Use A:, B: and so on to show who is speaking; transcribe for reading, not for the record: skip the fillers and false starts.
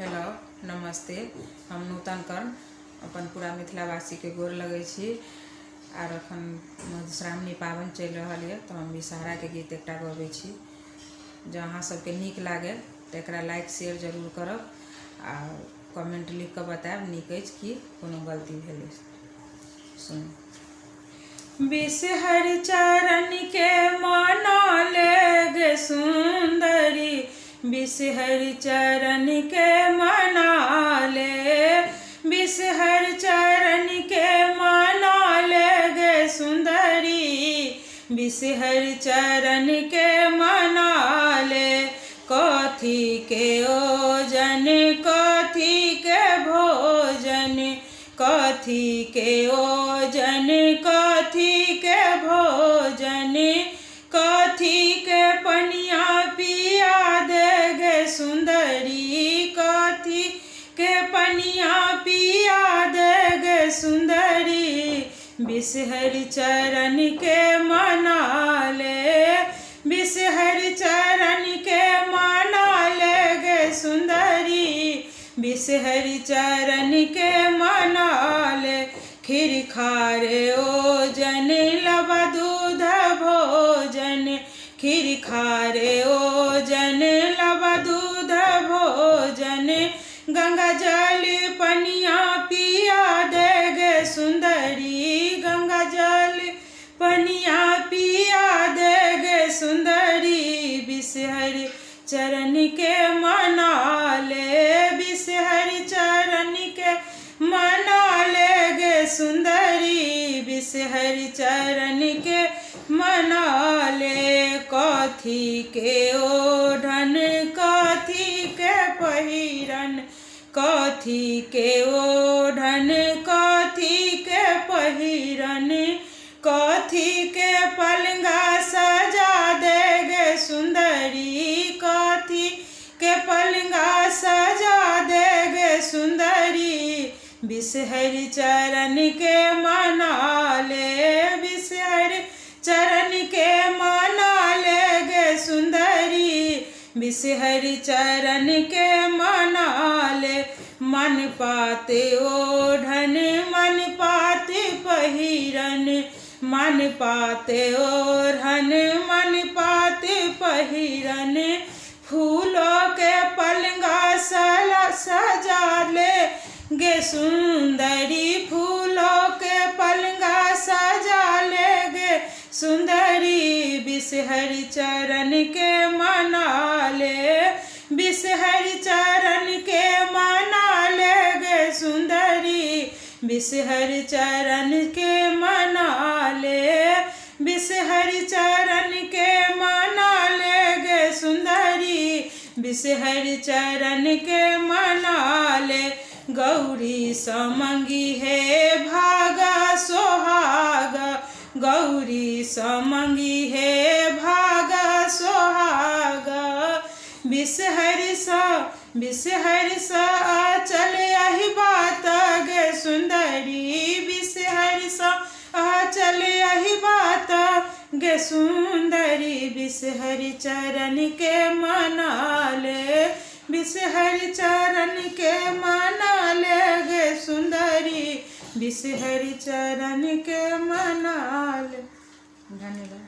A: Hello नमस्ते। हम नूतन कर्ण अपन पूरा मिथिलावासी के गोर लगे छी। आर अखन मधुश्रावणी पाबनि चल रहा है तो हम विषहारा के गीत एकटा गबै छी। जो अहाँ सबके नीक लागे तो एकरा लाइक शेयर जरूर करब आ कमेंट लिख के बताएब नीक अछि कि कोनो गलती भेलै। सुन विषहर चरण के मनले गे सुंदरी, विषहर चरण के मनाले, विषहर चरण के मनाले गे सुंदरी, विषहर चरण के मनाले। कथी के ओजन कथी के भोजन, कथी के ओजन कथी के भोजन, कथी के पनिया पिया दे गे सुंदरी, कथी के पनिया पिया दे गे सुंदरी। विषहर चरण के मनाले, विषहर चरण के मनाले गे सुंदरी, विषहर चरण के मनाले। खीर खारे ओजन लब दूध भोजन, खीर खारे ओजन लब दूध भोजन, गंगा जल पनिया पिया दे गे सुंदरी, गंगा जल पनिया पिया दे गे सुंदरी। विषहर चरण के मनाले, विषहर चरण के मनाले गे सुंदरी, विषहर चरण के मनाले। कथी के ओढ़न कथी के पहिरन, कथी के ओढ़न कथी के पहिरन, कथी के पलंगा सजा दे गे सुंदरी, कथी के पलंगा सजा दे गे सुंदरी। विषहर चरण के मनाले, विषहर चरण के मनाले गे सुंदरी, विषहर चरण के मनाले। मन पाते ओढ़न मन पाते पहिरन, मन पाते ओढ़न मन पाते पहिरन, फूलों के पलंगा सजा ले गे सुंदरी, फूलों के पलंगा सजा ले गे सुंदरी। विषहर चरण के मनाले, विषहर चरण के मनाले गे सुंदरी, विषहर चरण के मनाले, विषहर चरण के मनाले गे सुंदरी, विषहर चरण के मनाले। गौरी समंगी है भागा सोहागा, गौरी समंगी है भागा सोहागा। विषहर सा चल यही बात गे सुंदरी, विषहर सा चल यही बात गे सुंदरी। विषहर चरण के मनाले, विषहर चरण के मनाले गे सुंदरी, विषहर चरण के मनाले। धन्यवाद।